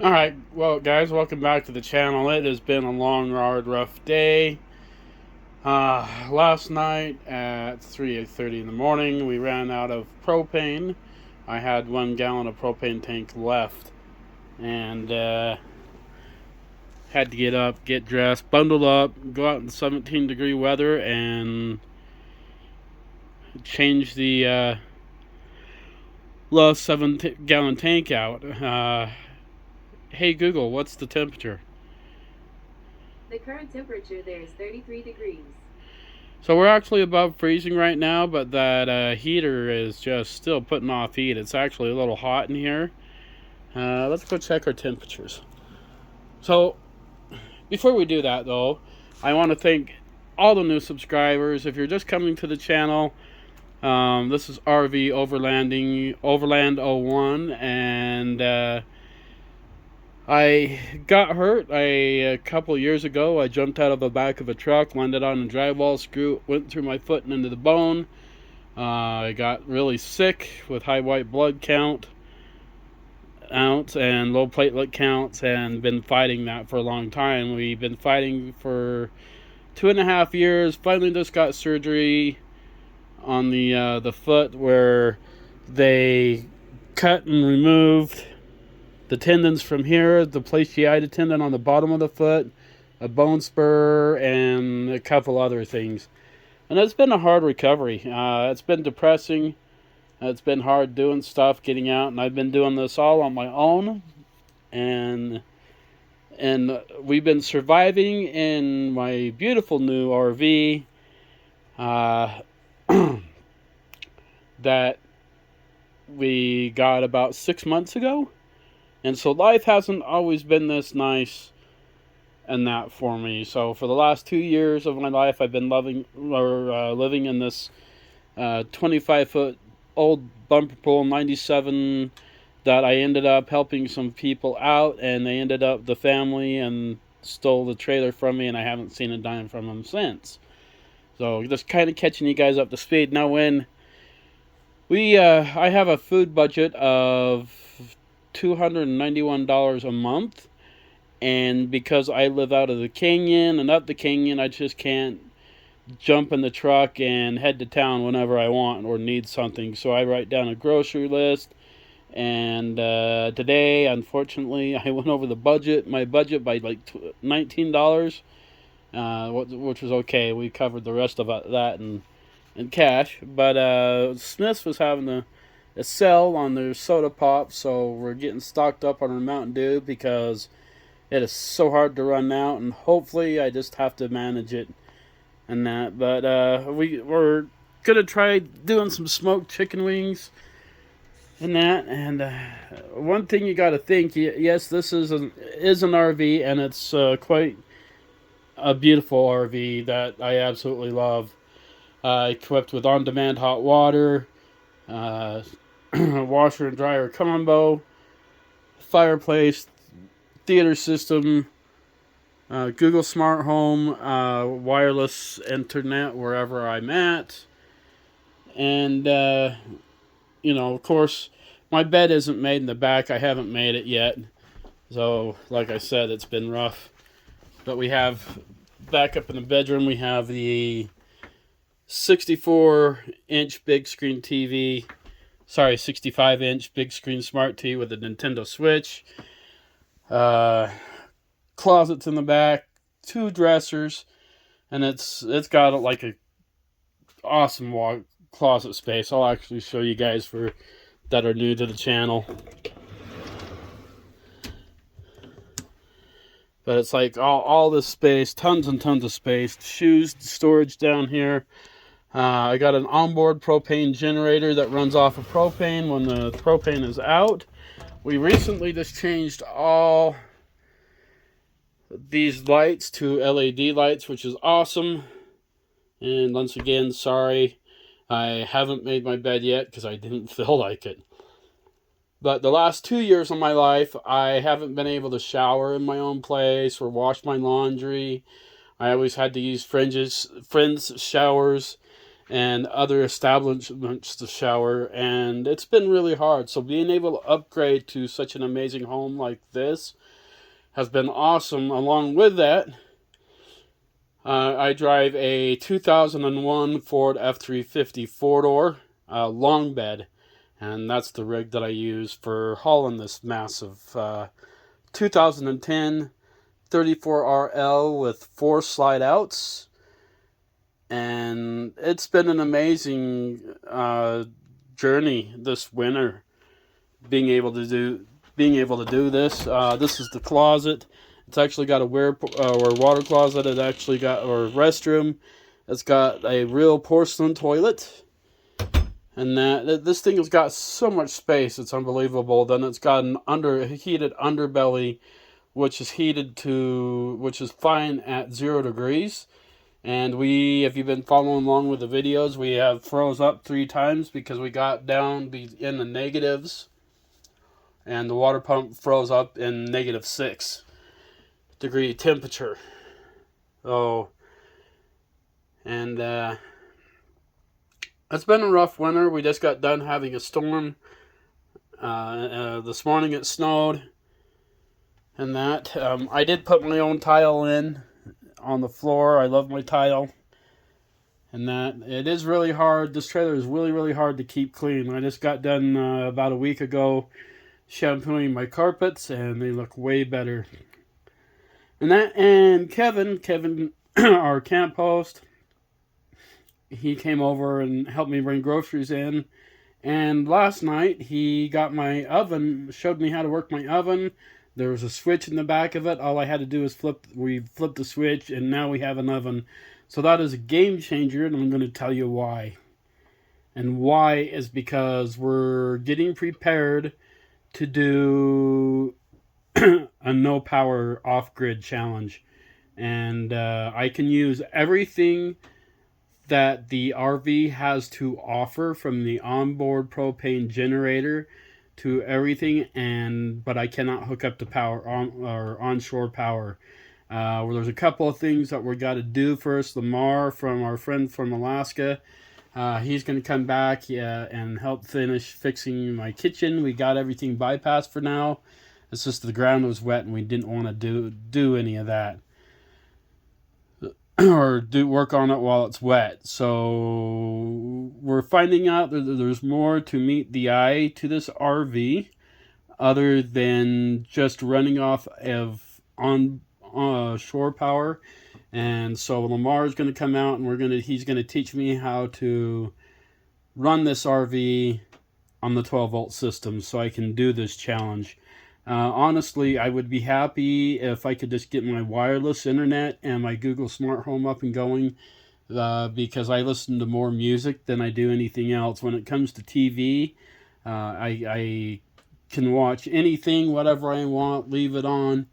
Alright, well guys, welcome back to the channel. It has been a long, hard, rough day. Last night at 3:30 in the morning, we ran out of propane. I had 1 gallon of propane tank left. And had to get up, get dressed, bundle up, go out in 17-degree weather, and change the last 7-gallon tank out. Hey Google, what's the temperature? The current temperature there is 33 degrees. So we're actually above freezing right now, but that heater is just still putting off heat. It's actually a little hot in here. Let's go check our temperatures. So before we do that though, I want to thank all the new subscribers. If you're just coming to the channel, this is RV Overland 01, and I got hurt a couple years ago. I jumped out of the back of a truck, landed on a drywall screw, went through my foot and into the bone. I got really sick with high white blood counts and low platelet counts, and been fighting that for a long time. We've been fighting for 2.5 years. Finally just got surgery on the foot where they cut and removed the tendons from here, the fasciitis tendon on the bottom of the foot, a bone spur, and a couple other things. And it's been a hard recovery. It's been depressing. It's been hard doing stuff, getting out, and I've been doing this all on my own. And we've been surviving in my beautiful new RV that we got about 6 months ago. And so life hasn't always been this nice and that for me. So for the last 2 years of my life, I've been living in this 25-foot old bumper pull 97 that I ended up helping some people out, and they ended up, the family, and stole the trailer from me, and I haven't seen a dime from them since. So just kind of catching you guys up to speed. Now when I have a food budget of $291 a month, and because I live out of the canyon and up the canyon, I just can't jump in the truck and head to town whenever I want or need something. So I write down a grocery list, and today, unfortunately, I went over my budget by like $19, which was okay. We covered the rest of that in cash. But Smith's was having a sale on their soda pop, so we're getting stocked up on our Mountain Dew because it is so hard to run out, and hopefully I just have to manage it and that. But we're gonna try doing some smoked chicken wings and that. And one thing you got to think, yes, this is an RV, and it's quite a beautiful RV that I absolutely love. Equipped with on-demand hot water, washer and dryer combo, fireplace, theater system, Google Smart Home, wireless internet wherever I'm at, and of course, my bed isn't made in the back. I haven't made it yet, so like I said, it's been rough. But we have, back up in the bedroom, we have the 64-inch big screen TV. 65-inch big screen smart TV with a Nintendo Switch. Closets in the back, 2 dressers, and it's got like a awesome closet space. I'll actually show you guys for that are new to the channel. But it's like all this space, tons and tons of space. Shoes storage down here. I got an onboard propane generator that runs off of propane when the propane is out. We recently just changed all these lights to LED lights, which is awesome. And once again, sorry, I haven't made my bed yet because I didn't feel like it. But the last 2 years of my life, I haven't been able to shower in my own place or wash my laundry. I always had to use friends' showers. and other establishments to shower, and it's been really hard. So being able to upgrade to such an amazing home like this has been awesome. Along with that, I drive a 2001 Ford F-350 four-door long bed, and that's the rig that I use for hauling this massive 2010 34RL with 4 slide outs. And it's been an amazing journey this winter, being able to do this. This is the closet. It's actually got a or water closet. It actually got or restroom. It's got a real porcelain toilet, and this thing has got so much space. It's unbelievable. Then it's got an heated underbelly, which is fine at 0 degrees. And if you've been following along with the videos, we have froze up 3 times because we got down in the negatives, and the water pump froze up in -6 degree temperature. Oh, and it's been a rough winter. We just got done having a storm. This morning it snowed, and that I did put my own tile in on the floor. I love my tile, and that it is really hard. This trailer is really, really hard to keep clean. I just got done about a week ago shampooing my carpets, and they look way better. And Kevin, our camp host, he came over and helped me bring groceries in. And last night he got my oven, showed me how to work my oven. There was a switch in the back of it. All I had to do is flip the switch, and now we have an oven. So that is a game changer, and I'm going to tell you why. And why is because we're getting prepared to do a no power off grid challenge. And I can use everything that the RV has to offer, from the onboard propane generator to everything, but I cannot hook up to power or onshore power. There's a couple of things that we got to do first. Lamar, from our friend from Alaska, he's going to come back and help finish fixing my kitchen. We got everything bypassed for now. It's just the ground was wet, and we didn't want to do any of that or do work on it while it's wet. So we're finding out that there's more to meet the eye to this RV other than just running off of on shore power. And so Lamar is going to come out, and he's going to teach me how to run this RV on the 12-volt system so I can do this challenge. Honestly, I would be happy if I could just get my wireless internet and my Google Smart Home up and going, because I listen to more music than I do anything else. When it comes to TV, I can watch anything, whatever I want, leave it on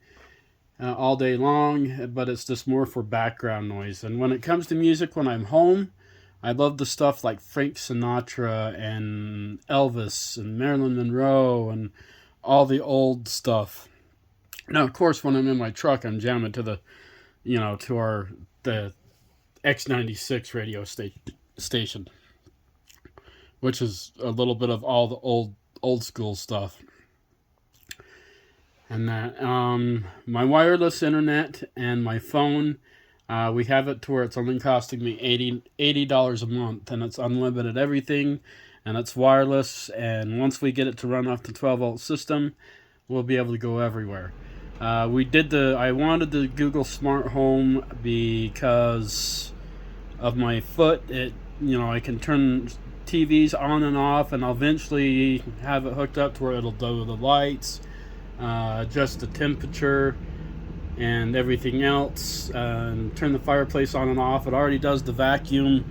all day long, but it's just more for background noise. And when it comes to music, when I'm home, I love the stuff like Frank Sinatra and Elvis and Marilyn Monroe and all the old stuff. Now, of course, when I'm in my truck, I'm jamming to the X96 radio station, which is a little bit of all the old school stuff. And that my wireless internet and my phone, we have it to where it's only costing me $80 a month, and it's unlimited everything. And it's wireless, and once we get it to run off the 12-volt system, we'll be able to go everywhere. I wanted the Google Smart Home because of my foot. I can turn TVs on and off, and I'll eventually have it hooked up to where it'll do the lights, adjust the temperature, and everything else, and turn the fireplace on and off. It already does the vacuum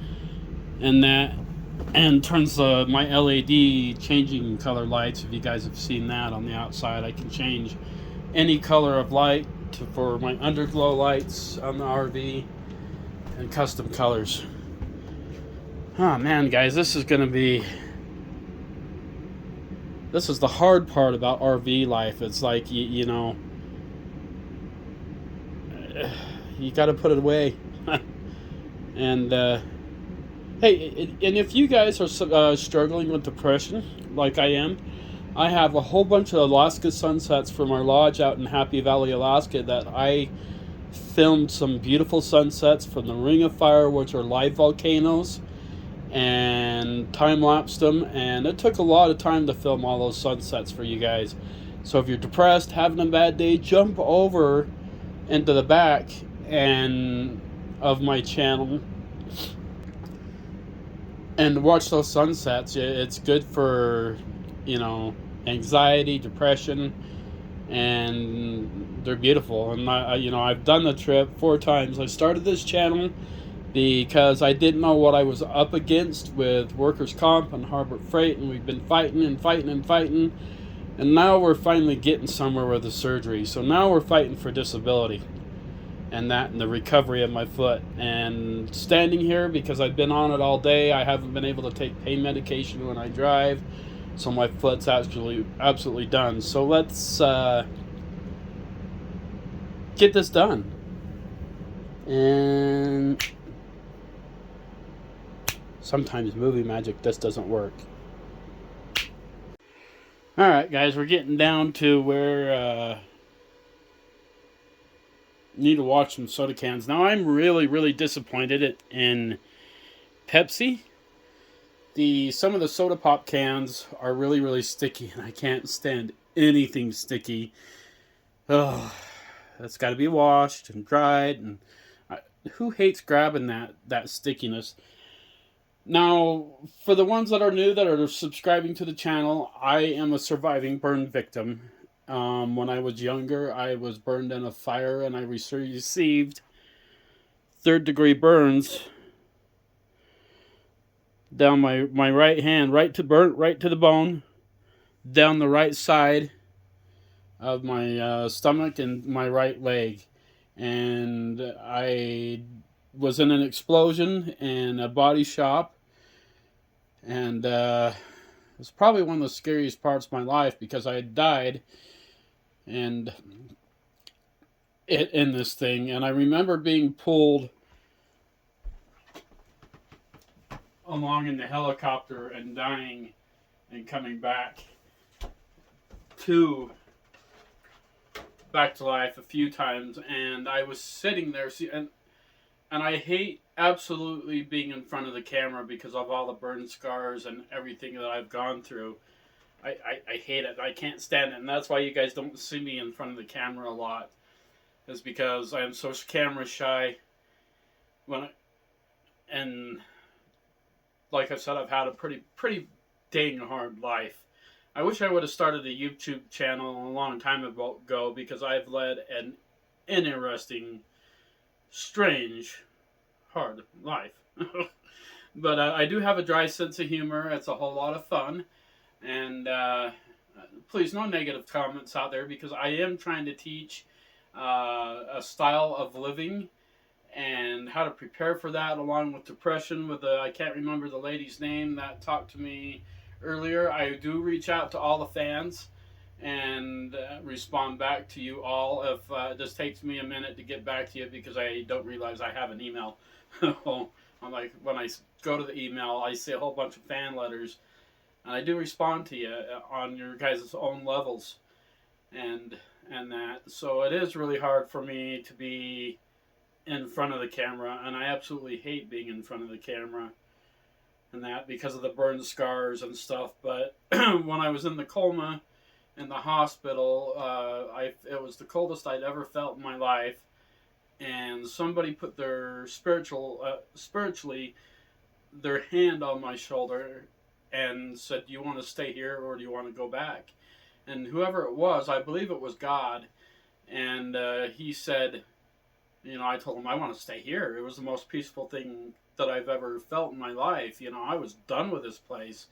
and that. And turns my LED changing color lights. If you guys have seen that on the outside, I can change any color of light for my underglow lights on the RV, and custom colors. Oh man, guys, this is the hard part about RV life. It's like you got to put it away, and Hey, and if you guys are struggling with depression, like I am, I have a whole bunch of Alaska sunsets from our lodge out in Happy Valley, Alaska that I filmed some beautiful sunsets from the Ring of Fire, which are live volcanoes, and time lapsed them. And it took a lot of time to film all those sunsets for you guys. So if you're depressed, having a bad day, jump over into the back and of my channel and watch those sunsets. It's good for, you know, anxiety, depression, and they're beautiful. And I've done the trip 4 times. I started this channel because I didn't know what I was up against with workers' comp and Harbor Freight, and we've been fighting and fighting and fighting, and now we're finally getting somewhere with the surgery. So now we're fighting for disability and that and the recovery of my foot. And standing here because I've been on it all day, I haven't been able to take pain medication when I drive, so my foot's actually absolutely done. So let's get this done. And sometimes movie magic just doesn't work. All right, guys, we're getting down to where need to watch some soda cans. Now I'm really, really disappointed in Pepsi. The some of the soda pop cans are really, really sticky, and I can't stand anything sticky. Oh, that's got to be washed and dried, and who hates grabbing that stickiness? Now, for the ones that are new that are subscribing to the channel, I am a surviving burn victim. When I was younger, I was burned in a fire, and I received third-degree burns down my right hand, right to the bone, down the right side of my stomach and my right leg. And I was in an explosion in a body shop, and it was probably one of the scariest parts of my life because I had died and in this thing. And I remember being pulled along in the helicopter and dying and coming to back to life a few times. And I was sitting there, and I hate absolutely being in front of the camera because of all the burn scars and everything that I've gone through. I hate it. I can't stand it, and that's why you guys don't see me in front of the camera a lot. Is because I am so camera shy. When I, and like I said, I've had a pretty dang hard life. I wish I would have started a YouTube channel a long time ago because I've led an interesting, strange, hard life. But I do have a dry sense of humor. It's a whole lot of fun. And please, no negative comments out there because I am trying to teach a style of living and how to prepare for that, along with depression. With I can't remember the lady's name that talked to me earlier. I do reach out to all the fans and respond back to you all. If it just takes me a minute to get back to you because I don't realize I have an email. I'm like, when I go to the email, I see a whole bunch of fan letters, and I do respond to you on your guys' own levels, and that. So it is really hard for me to be in front of the camera, and I absolutely hate being in front of the camera, and that because of the burn scars and stuff. But when I was in the coma in the hospital, it was the coldest I'd ever felt in my life, and somebody put their spiritually their hand on my shoulder and said, "Do you want to stay here or do you want to go back?" And whoever it was, I believe it was God, and he said, I told him I want to stay here. It was the most peaceful thing that I've ever felt in my life. I was done with this place.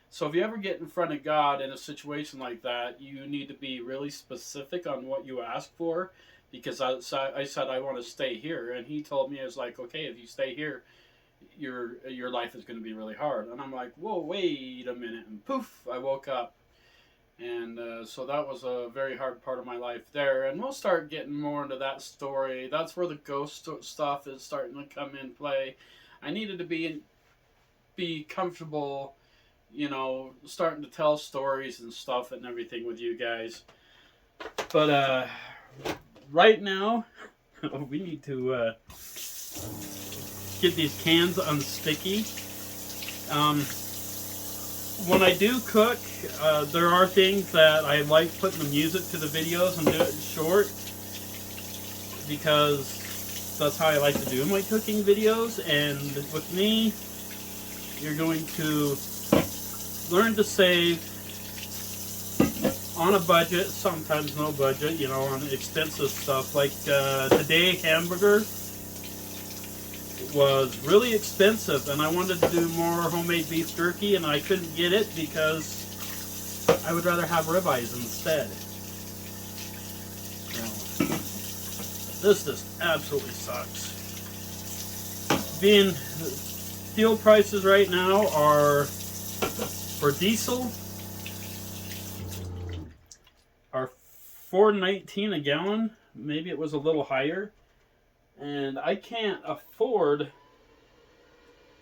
So if you ever get in front of God in a situation like that, you need to be really specific on what you ask for, because I said I want to stay here, and he told me, I was like, okay, if you stay here, your life is going to be really hard. And I'm like, whoa, wait a minute, and poof, I woke up. And so that was a very hard part of my life there. And we'll start getting more into that story. That's where the ghost stuff is starting to come in play. I needed to be be comfortable, starting to tell stories and stuff and everything with you guys. But right now, we need to get these cans unsticky. When I do cook, there are things that I like putting the music to the videos and do it short, because that's how I like to do my cooking videos. And with me, you're going to learn to save on a budget, sometimes no budget, on expensive stuff. Like today, hamburger was really expensive, and I wanted to do more homemade beef jerky, and I couldn't get it because I would rather have ribeyes instead. This just absolutely sucks. Fuel prices right now are, for diesel, are $4.19 a gallon. Maybe it was a little higher. And I can't afford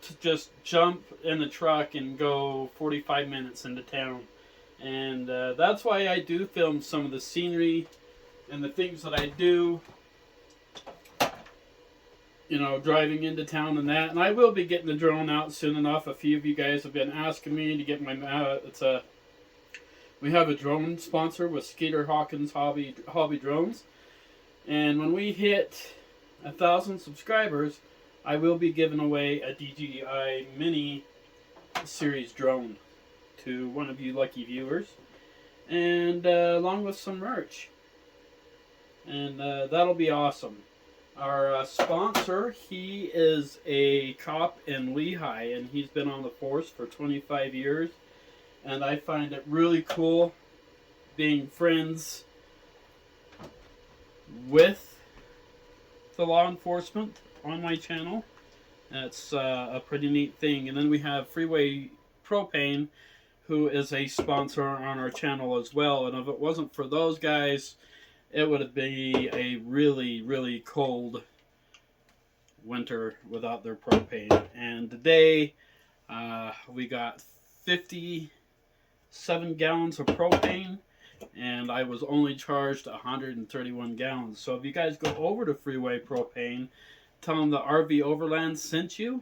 to just jump in the truck and go 45 minutes into town. And that's why I do film some of the scenery and the things that I do, driving into town and that. And I will be getting the drone out soon enough. A few of you guys have been asking me to get my, we have a drone sponsor with Skeeter Hawkins Hobby Drones. And when we hit 1,000 subscribers, I will be giving away a DJI Mini Series drone to one of you lucky viewers, and along with some merch, and that'll be awesome. Our sponsor, he is a cop in Lehigh, and he's been on the force for 25 years, and I find it really cool being friends with the law enforcement on my channel. That's a pretty neat thing. And then we have Freeway Propane, who is a sponsor on our channel as well. And if it wasn't for those guys, it would be a really, really cold winter without their propane. And today, we got 57 gallons of propane, and I was only charged 131 gallons. So if you guys go over to Freeway Propane, tell them the RV Overland sent you,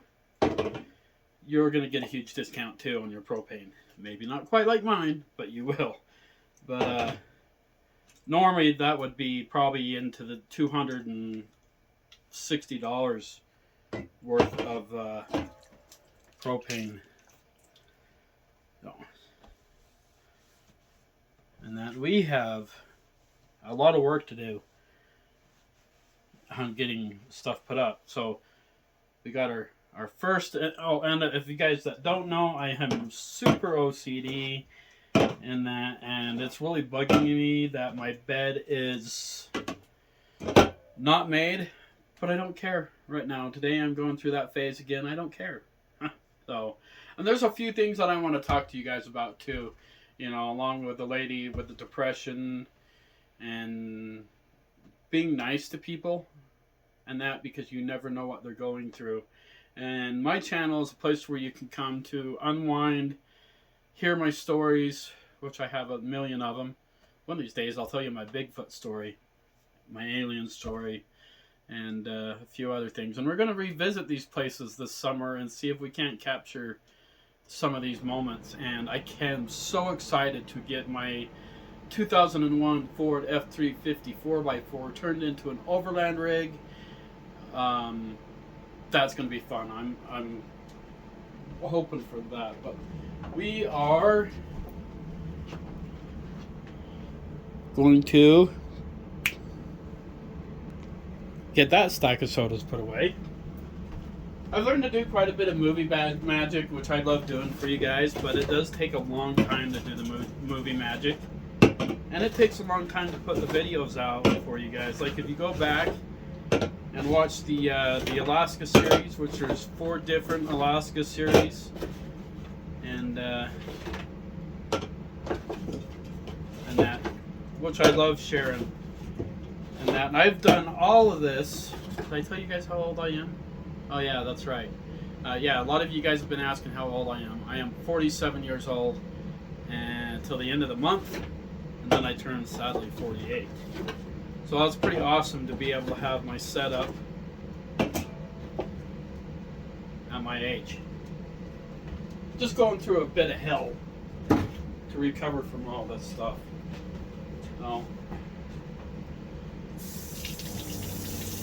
you're going to get a huge discount too on your propane. Maybe not quite like mine, but you will. But normally that would be probably into the $260 worth of propane. So. And that we have a lot of work to do on getting stuff put up. So we got our first, and if you guys that don't know, I am super OCD in that, and it's really bugging me that my bed is not made, but I don't care right now. Today I'm going through that phase again. I don't care. So, and there's a few things that I want to talk to you guys about too. Along with the lady with the depression, and being nice to people, and that, because you never know what they're going through. And my channel is a place where you can come to unwind, hear my stories, which I have a million of them. One of these days I'll tell you my Bigfoot story, my alien story, and a few other things. And we're going to revisit these places this summer and see if we can't capture some of these moments. And I am so excited to get my 2001 Ford F-350 4x4 turned into an overland rig. That's going to be fun. I'm hoping for that. But we are going to get that stack of sodas put away. I've learned to do quite a bit of movie magic, which I love doing for you guys, but it does take a long time to do the movie magic. And it takes a long time to put the videos out for you guys. Like if you go back and watch the Alaska series, which there's 4 different Alaska series, and that, which I love sharing, and that. And I've done all of this. Did I tell you guys how old I am? Oh yeah, that's right. Yeah, a lot of you guys have been asking how old I am. I am 47 years old, and until the end of the month, and then I turn sadly 48. So that's pretty awesome to be able to have my setup at my age. Just going through a bit of hell to recover from all this stuff. So,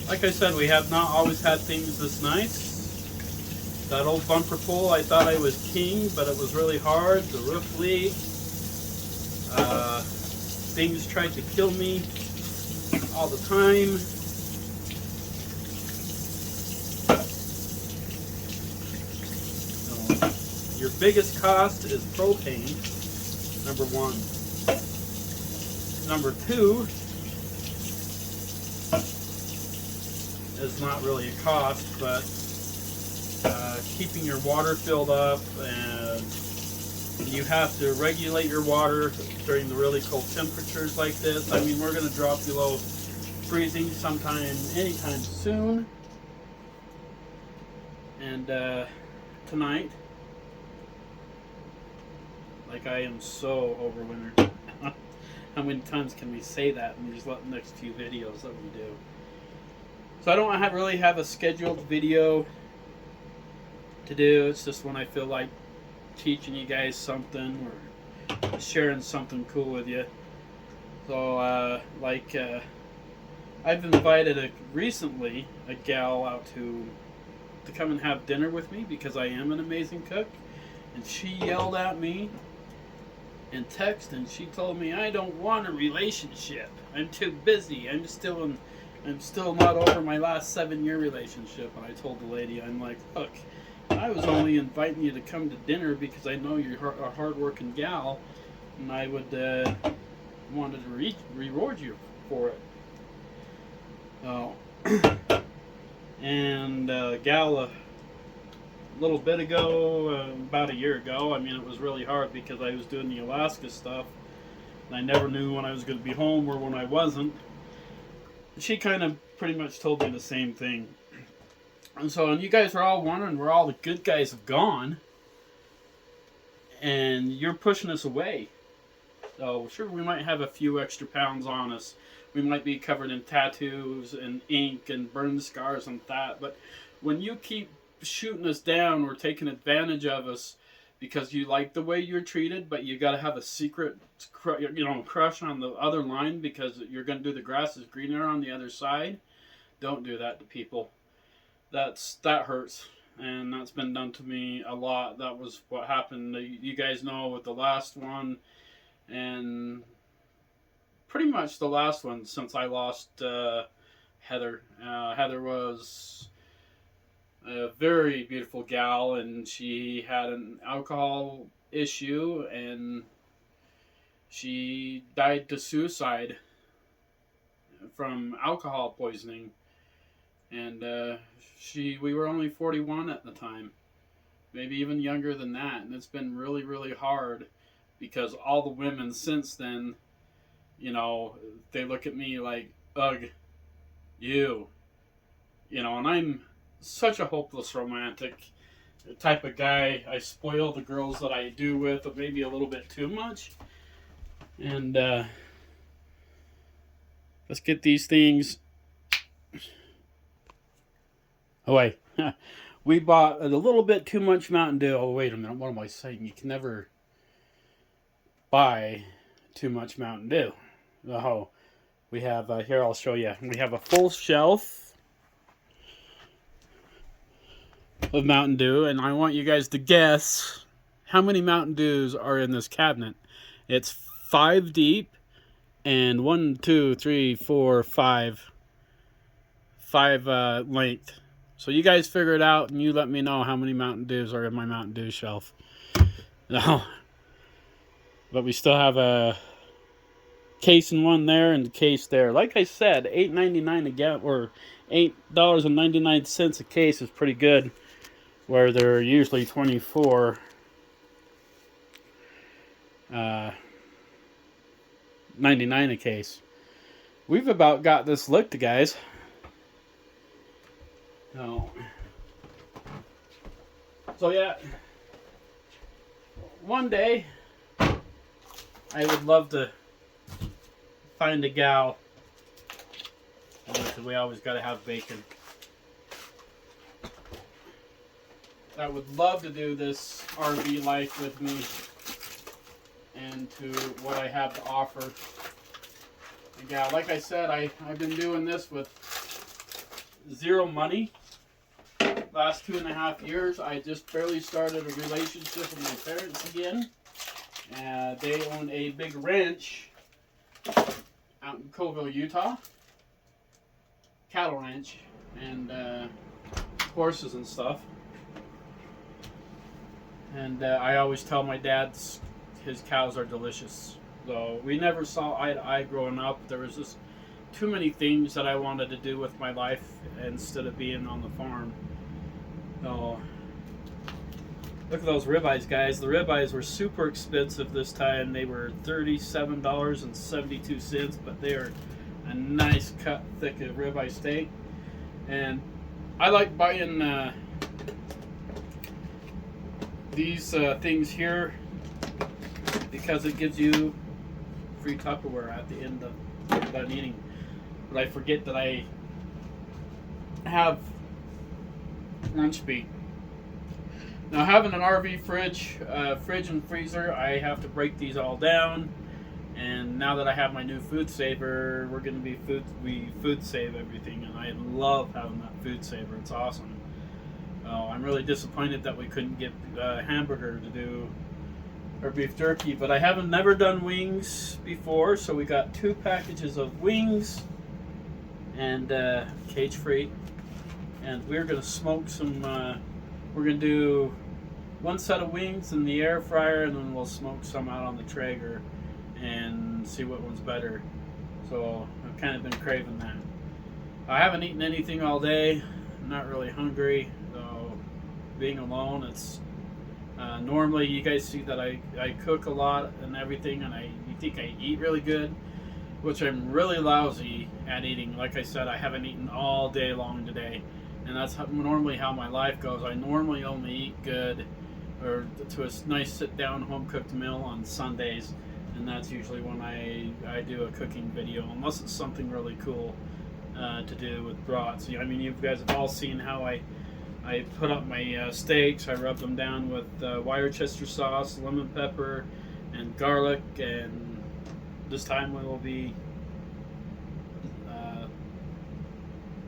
like I said, we have not always had things this nice. That old bumper pull, I thought I was king, but it was really hard. The roof leaked. Things tried to kill me all the time. So, your biggest cost is propane, number one. Number two is not really a cost, but keeping your water filled up, and you have to regulate your water during the really cold temperatures like this. I mean, we're going to drop below freezing anytime soon. And tonight, like, I am so over winter. How many times can we say that in these next few videos that we do? So I don't really have a scheduled video to do. It's just when I feel like teaching you guys something or sharing something cool with you. So I've invited recently a gal out to come and have dinner with me because I am an amazing cook, and she yelled at me in text, and she told me I don't want a relationship. I'm too busy. I'm still not over my last 7-year relationship. And I told the lady, I'm like, look, I was only inviting you to come to dinner because I know you're a hard-working gal, and I would wanted to reward you for it. And gal, a little bit ago, about a year ago, I mean, it was really hard because I was doing the Alaska stuff, and I never knew when I was going to be home or when I wasn't. She kind of pretty much told me the same thing. And so, and you guys are all wondering where all the good guys have gone, and you're pushing us away. So, sure, we might have a few extra pounds on us. We might be covered in tattoos and ink and burn scars and that. But when you keep shooting us down or taking advantage of us because you like the way you're treated, but you got to have a secret, crush on the other line because you're going to do the grass is greener on the other side, don't do that to people. That hurts, and that's been done to me a lot. That was what happened. You guys know with the last one, and pretty much the last one since I lost Heather. Heather was a very beautiful gal, and she had an alcohol issue, and she died to suicide from alcohol poisoning. And we were only 41 at the time, maybe even younger than that, and it's been really, really hard because all the women since then, they look at me like, ugh, you, and I'm such a hopeless romantic type of guy. I spoil the girls that I do with maybe a little bit too much, and let's get these things away. We bought a little bit too much Mountain Dew. Oh, wait a minute. What am I saying? You can never buy too much Mountain Dew. Oh, we have, here, I'll show you. We have a full shelf of Mountain Dew, and I want you guys to guess how many Mountain Dews are in this cabinet. It's 5 deep, and 1, 2, 3, 4, 5 length. So you guys figure it out, and you let me know how many Mountain Dews are in my Mountain Dew shelf. No. But we still have a case in one there and a case there. Like I said, $8.99 a gallon, or $8.99 a case is pretty good, where they're usually 24. 99 a case. We've about got this licked, guys. No. So yeah, one day I would love to find a gal. Because we always got to have bacon. I would love to do this RV life with me and to what I have to offer. And yeah, like I said, I've been doing this with zero money. Last 2.5 years, I just barely started a relationship with my parents again. They own a big ranch out in Coville, Utah. Cattle ranch and horses and stuff. And I always tell my dad his cows are delicious. Though we never saw eye to eye growing up. There was just too many things that I wanted to do with my life instead of being on the farm. So look at those ribeyes, guys. The ribeyes were super expensive this time. They were $37.72, but they are a nice cut, thick ribeye steak. And I like buying these things here because it gives you free Tupperware at the end of you're done eating. But I forget that I have lunch meat. Now, having an RV fridge and freezer, I have to break these all down. And now that I have my new food saver, we're going to be food save everything, and I love having that food saver. It's awesome. I'm really disappointed that we couldn't get hamburger to do our beef jerky, but I haven't never done wings before, so we got 2 packages of wings and cage free, and we're going to smoke some. We're going to do 1 set of wings in the air fryer, and then we'll smoke some out on the Traeger and see what one's better. So I've kind of been craving that. I haven't eaten anything all day. I'm not really hungry, though. Being alone, it's normally you guys see that I cook a lot and everything, and you think I eat really good, which I'm really lousy at eating. Like I said, I haven't eaten all day long today, and that's normally how my life goes. I normally only eat good or to a nice sit-down home-cooked meal on Sundays. And that's usually when I do a cooking video, unless it's something really cool to do with brats. I mean, you guys have all seen how I put up my steaks. I rub them down with Worcestershire sauce, lemon pepper, and garlic. And this time we will be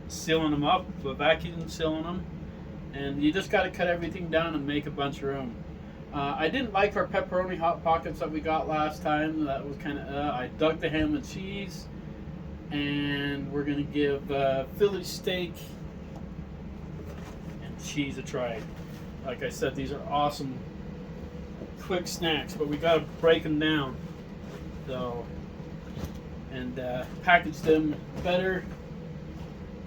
sealing them up, vacuum sealing them. And you just got to cut everything down and make a bunch of room. I didn't like our pepperoni Hot Pockets that we got last time. That was kind of, I dug the ham and cheese. And we're going to give Philly steak and cheese a try. Like I said, these are awesome quick snacks, but we got to break them down. So, and package them better.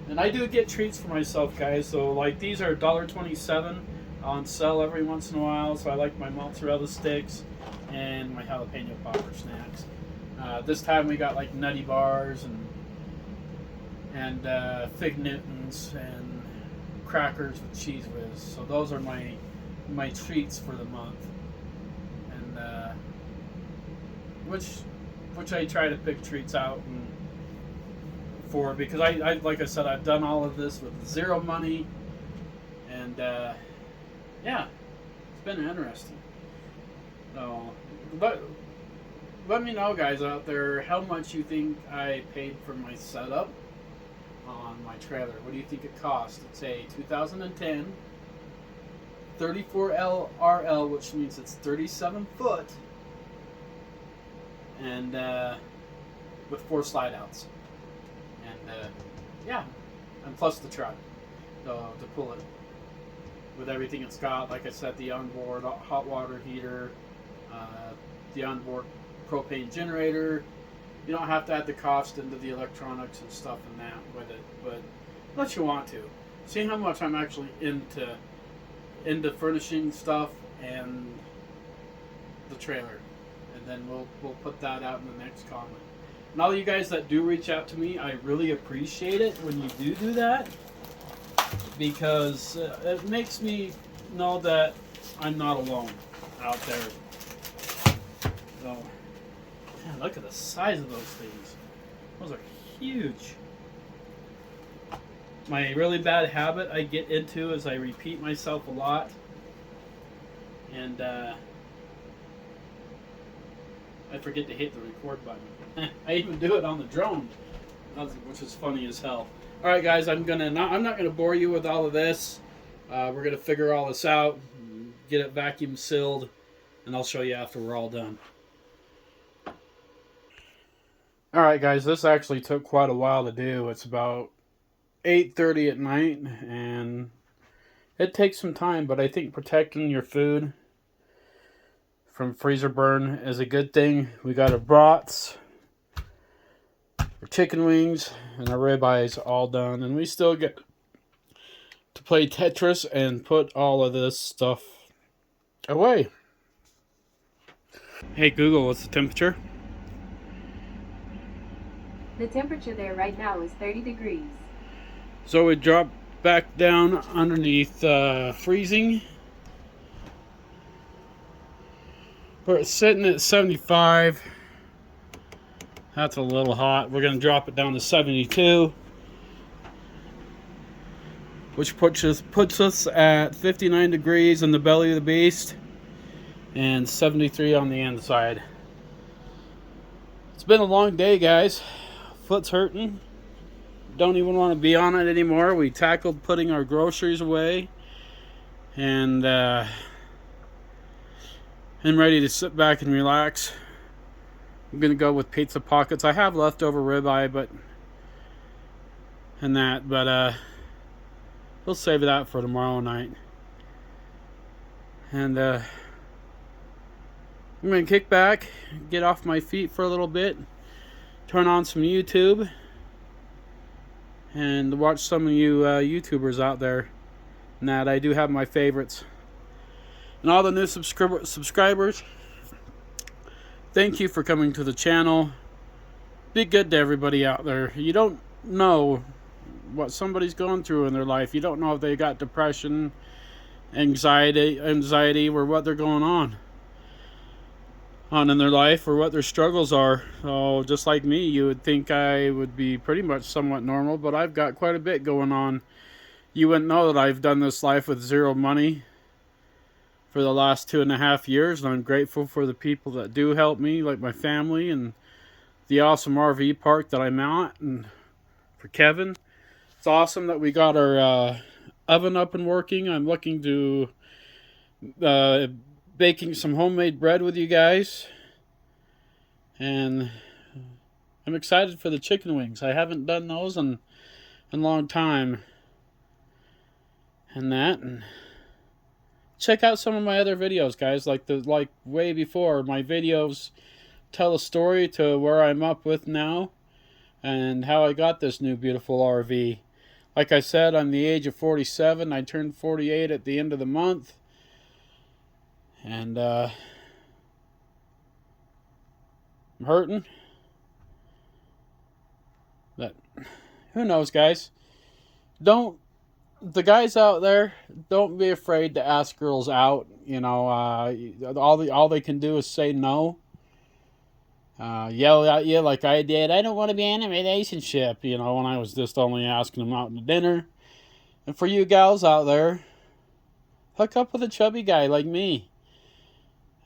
And I do get treats for myself, guys. So like these are $1.27 on sale every once in a while, so I like my mozzarella sticks and my jalapeno popper snacks. This time we got like nutty bars and fig Newtons and crackers with cheese whiz. So those are my treats for the month, and which I try to pick treats out and for, because I like I said, I've done all of this with zero money, and yeah, it's been interesting. So, let me know, guys out there, how much you think I paid for my setup on my trailer. What do you think it cost? It's a 2010 34L RL, which means it's 37 foot, and with 4 slide outs, and yeah, and plus the truck to pull it with everything it's got. Like I said, the onboard hot water heater, the onboard propane generator. You don't have to add the cost into the electronics and stuff and that with it, but unless you want to. See how much I'm actually into furnishing stuff and the trailer, and then we'll put that out in the next comment. And all you guys that do reach out to me, I really appreciate it when you do that, because it makes me know that I'm not alone out there. So, man, look at the size of those things. Those are huge. My really bad habit I get into is I repeat myself a lot, and I forget to hit the record button. I even do it on the drone, which is funny as hell. All right, guys, I'm not gonna bore you with all of this. We're gonna figure all this out, get it vacuum sealed, and I'll show you after we're all done. All right, guys, this actually took quite a while to do. It's about 8:30 at night, and it takes some time, but I think protecting your food from freezer burn is a good thing. We got our brats, our chicken wings, and our ribeyes all done, and we still get to play Tetris and put all of this stuff away. Hey Google, what's the temperature? The temperature there right now is 30 degrees. So we dropped back down underneath freezing. We're sitting at 75. That's a little hot. We're going to drop it down to 72, which puts us at 59 degrees in the belly of the beast and 73 on the inside. It's been a long day, guys. Foot's hurting. Don't even want to be on it anymore. We tackled putting our groceries away, and I'm ready to sit back and relax. I'm gonna go with pizza pockets. I have leftover ribeye, but we'll save that for tomorrow night. And I'm gonna kick back, get off my feet for a little bit, turn on some YouTube, and watch some of you YouTubers out there. And that I do have my favorites. And all the new subscribers, thank you for coming to the channel. Be good to everybody out there. You don't know what somebody's going through in their life. You don't know if they got depression, anxiety, or what they're going on in their life, or what their struggles are. So just like me, you would think I would be pretty much somewhat normal, but I've got quite a bit going on. You wouldn't know that I've done this life with zero money for the last 2.5 years, and I'm grateful for the people that do help me, like my family and the awesome RV park that I'm at, and for Kevin. It's awesome that we got our oven up and working. I'm looking to baking some homemade bread with you guys, and I'm excited for the chicken wings. I haven't done those in a long time, and check out some of my other videos, guys. Like way before, my videos tell a story to where I'm up with now and how I got this new beautiful RV. Like I said, I'm the age of 47. I turned 48 at the end of the month. And I'm hurting. But who knows, guys? The guys out there, don't be afraid to ask girls out. You know, all they can do is say no. Yell at you like I did. I don't want to be in a relationship. You know, when I was just only asking them out to dinner. And for you gals out there, hook up with a chubby guy like me.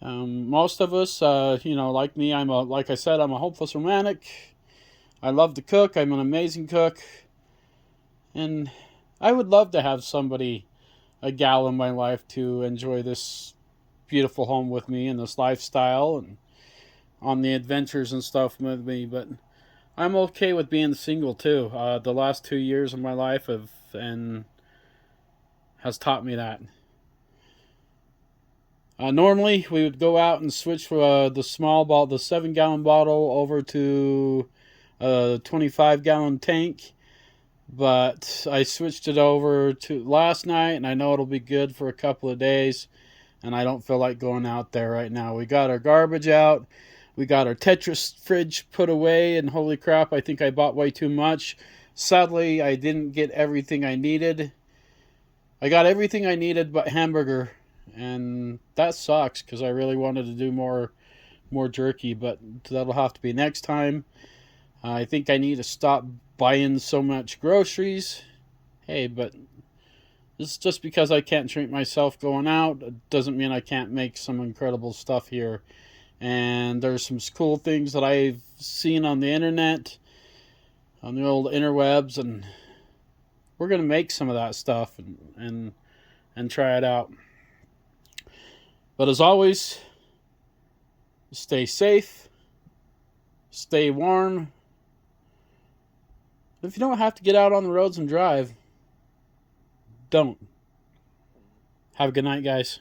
Most of us, like me, like I said, I'm a hopeless romantic. I love to cook. I'm an amazing cook. And I would love to have a gal in my life to enjoy this beautiful home with me and this lifestyle and on the adventures and stuff with me. But I'm okay with being single too. The last 2 years of my life has taught me that. Normally, we would go out and switch the 7-gallon bottle over to a 25-gallon tank. But I switched it over to last night, and I know it'll be good for a couple of days. And I don't feel like going out there right now. We got our garbage out. We got our Tetris fridge put away. And holy crap, I think I bought way too much. Sadly, I didn't get everything I needed. I got everything I needed but hamburger, and that sucks because I really wanted to do more jerky, but that'll have to be next time. I think I need to stop buying so much groceries. Hey, but this is just because I can't treat myself going out. It doesn't mean I can't make some incredible stuff here. And there's some cool things that I've seen on the internet, on the old interwebs, and we're gonna make some of that stuff and try it out. But as always, stay safe, stay warm. If you don't have to get out on the roads and drive, don't. Have a good night, guys.